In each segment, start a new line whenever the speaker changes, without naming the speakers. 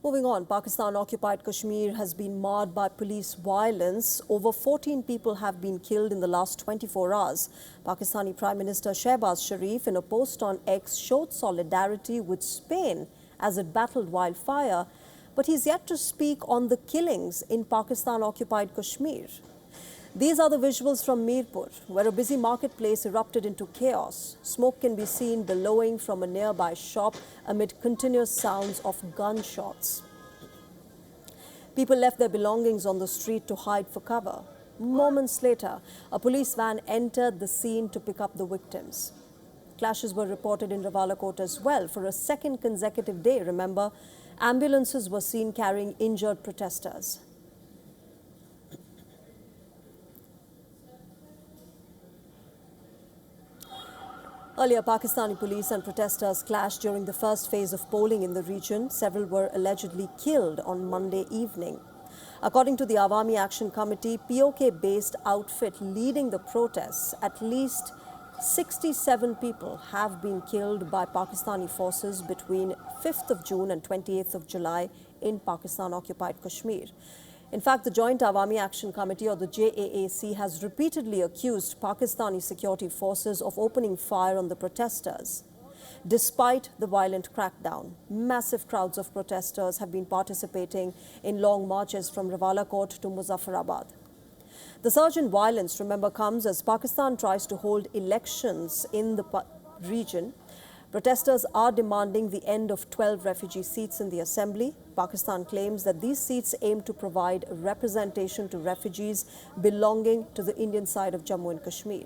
Moving on, Pakistan-occupied Kashmir has been marred by police violence. Over 14 people have been killed in the last 24 hours. Pakistani Prime Minister Shehbaz Sharif, in a post on X, showed solidarity with Spain as it battled wildfire, but he's yet to speak on the killings in Pakistan-occupied Kashmir. These are the visuals from Mirpur, where a busy marketplace erupted into chaos. Smoke can be seen billowing from a nearby shop amid continuous sounds of gunshots. People left their belongings on the street to hide for cover. Moments later, a police van entered the scene to pick up the victims. Clashes were reported in Rawalakot as well for a second consecutive day. Remember, ambulances were seen carrying injured protesters. Earlier, Pakistani police and protesters clashed during the first phase of polling in the region. Several were allegedly killed on Monday evening. According to the Awami Action Committee, PoJK-based outfit leading the protests, at least 67 people have been killed by Pakistani forces between 5th of June and 28th of July in Pakistan-occupied Kashmir. In fact, the Joint Awami Action Committee, or the JAAC, has repeatedly accused Pakistani security forces of opening fire on the protesters. Despite the violent crackdown, massive crowds of protesters have been participating in long marches from Rawalakot to Muzaffarabad. The surge in violence, remember, comes as Pakistan tries to hold elections in the region. Protesters are demanding the end of 12 refugee seats in the assembly. Pakistan claims that these seats aim to provide representation to refugees belonging to the Indian side of Jammu and Kashmir.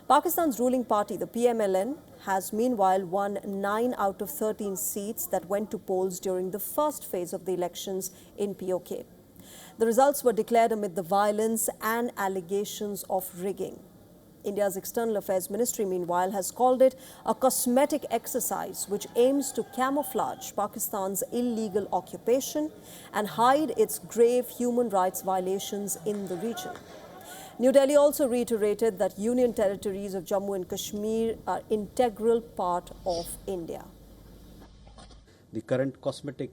Pakistan's ruling party, the PMLN, has meanwhile won 9 out of 13 seats that went to polls during the first phase of the elections in PoK. The results were declared amid the violence and allegations of rigging. India's External Affairs Ministry, meanwhile, has called it a cosmetic exercise which aims to camouflage Pakistan's illegal occupation and hide its grave human rights violations in the region. New Delhi also reiterated that Union territories of Jammu and Kashmir are an integral part of India.
The current cosmetic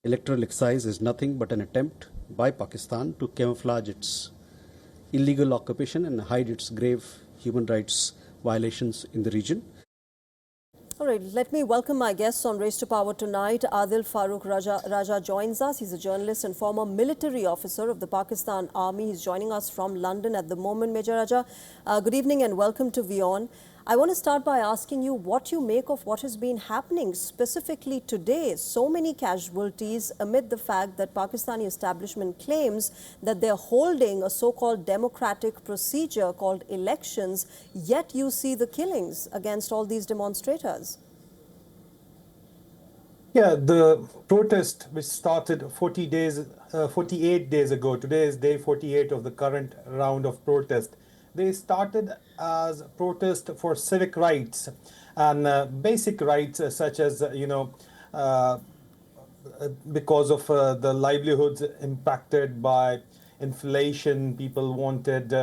electoral exercise is nothing but an attempt by Pakistan to camouflage its illegal occupation and hide its grave human rights violations in the region.
All right, let me welcome my guests on Race to Power tonight. Adil Farooq Raja joins us. He's a journalist and former military officer of the Pakistan Army. He's joining us from London at the moment. Major Raja, good evening and welcome to WION. I want to start by asking you what you make of what has been happening specifically today. So many casualties amid the fact that Pakistani establishment claims that they're holding a so-called democratic procedure called elections, yet you see the killings against all these demonstrators.
Yeah, the protest, which started 48 days ago, today is day 48 of the current round of protest. They started as protest for civic rights and basic rights such as, because of the livelihoods impacted by inflation. People wanted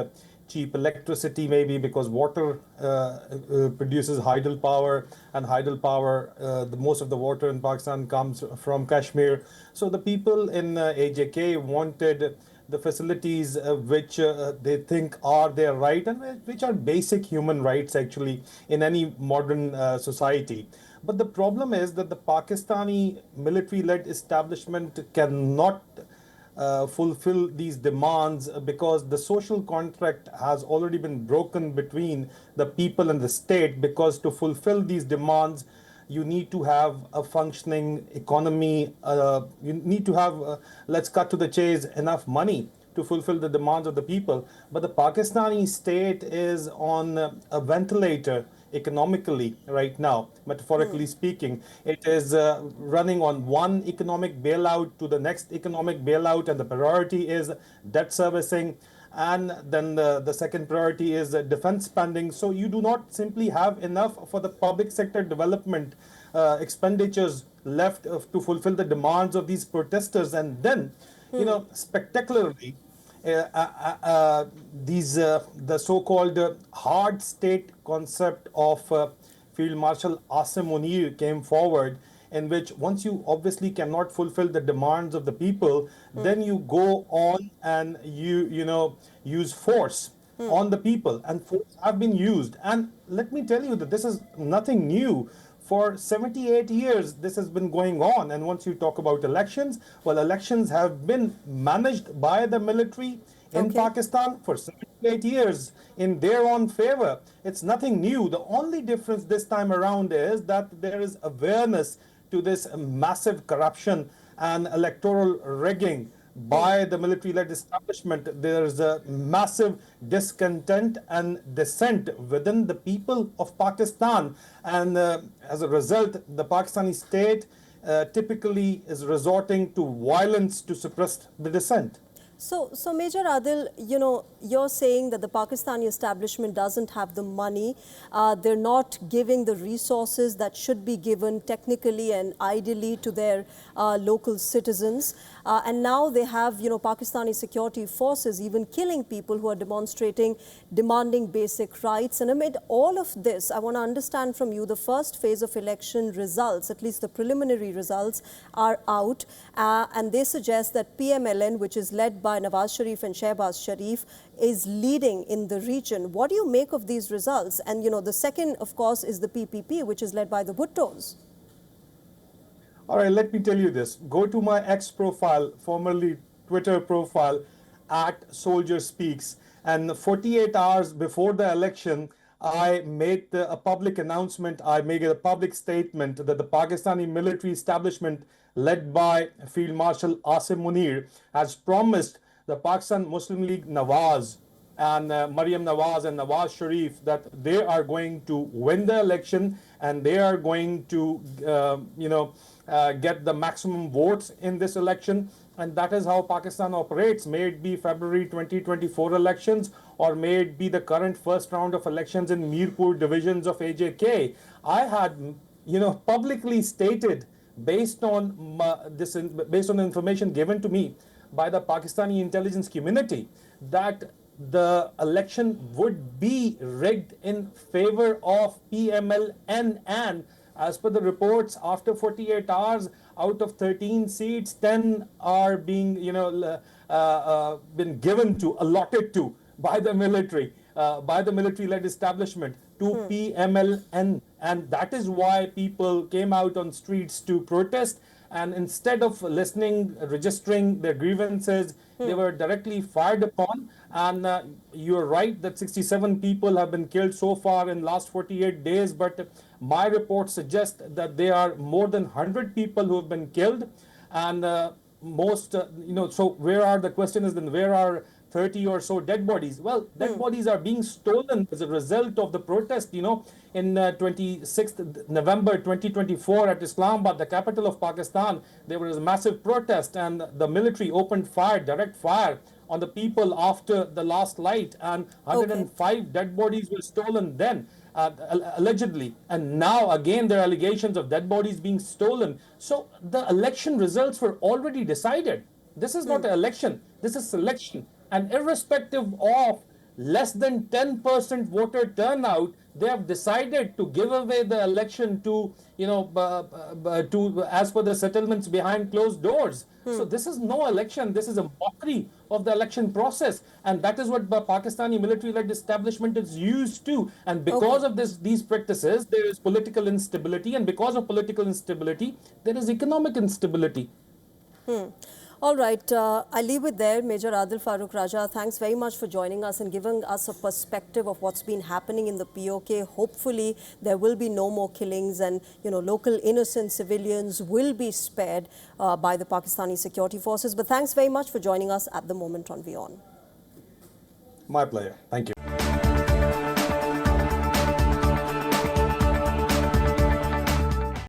cheap electricity, maybe because water produces hydropower, and hydropower, most of the water in Pakistan comes from Kashmir. So the people in AJK wanted the facilities which they think are their right and which are basic human rights actually in any modern society. But the problem is that the Pakistani military-led establishment cannot fulfill these demands because the social contract has already been broken between the people and the state, because to fulfill these demands you need to have a functioning economy, you need to have, let's cut to the chase, enough money to fulfill the demands of the people. But the Pakistani state is on a ventilator economically right now, metaphorically speaking. It is running on one economic bailout to the next economic bailout, and the priority is debt servicing. And then the second priority is defense spending. So you do not simply have enough for the public sector development expenditures left to fulfill the demands of these protesters. And then, spectacularly, the so-called hard state concept of Field Marshal Asim Munir came forward. in which once you obviously cannot fulfill the demands of the people, then you go on and use force on the people, and force have been used. And let me tell you that this is nothing new. For 78 years, this has been going on. And once you talk about elections, well, elections have been managed by the military in Pakistan for 78 years in their own favor. It's nothing new. The only difference this time around is that there is awareness to this massive corruption and electoral rigging by the military-led establishment. There's a massive discontent and dissent within the people of Pakistan, and as a result, the Pakistani state typically is resorting to violence to suppress the dissent.
So Major Adil, you're saying that the Pakistani establishment doesn't have the money. They're not giving the resources that should be given technically and ideally to their local citizens. And now they have, Pakistani security forces even killing people who are demonstrating, demanding basic rights. And amid all of this, I want to understand from you, the first phase of election results, at least the preliminary results, are out. And they suggest that PMLN, which is led by Nawaz Sharif and Shehbaz Sharif, is leading in the region. What do you make of these results? And, the second, of course, is the PPP, which is led by the Bhuttos.
All right, let me tell you this. Go to my X profile, formerly Twitter profile, @SoldierSpeaks. And 48 hours before the election, I made a public announcement, I made a public statement that the Pakistani military establishment led by Field Marshal Asim Munir has promised the Pakistan Muslim League Nawaz and Maryam Nawaz and Nawaz Sharif that they are going to win the election and they are going to, get the maximum votes in this election. And that is how Pakistan operates. May it be February 2024 elections, or may it be the current first round of elections in Mirpur divisions of AJK. I had, publicly stated, based on the information given to me by the Pakistani intelligence community, that the election would be rigged in favor of PMLN, and as per the reports, after 48 hours, out of 13 seats, 10 are being, been given to, allotted to, by the military, by the military-led establishment to PMLN. And that is why people came out on streets to protest. And instead of listening, registering their grievances, they were directly fired upon. And you're right that 67 people have been killed so far in last 48 days. But my report suggests that there are more than 100 people who have been killed. And so where are, the question is then, where are 30 or so dead bodies? Well, dead bodies are being stolen as a result of the protest. In 26th November 2024 at Islamabad, the capital of Pakistan, there was a massive protest and the military opened fire, direct fire on the people after the last light, and 105 dead bodies were stolen then, allegedly. And now again there are allegations of dead bodies being stolen. So the election results were already decided. This is not an election, this is selection. And irrespective of less than 10% voter turnout, they have decided to give away the election to, as per the settlements behind closed doors. So this is no election. This is a mockery of the election process. And that is what the Pakistani military-led establishment is used to. And because of these practices, there is political instability. And because of political instability, there is economic instability.
All right, I'll leave it there. Major Adil Farooq Raja, thanks very much for joining us and giving us a perspective of what's been happening in the POK. Hopefully, there will be no more killings and, local innocent civilians will be spared by the Pakistani security forces. But thanks very much for joining us at the moment on WION.
My pleasure. Thank you.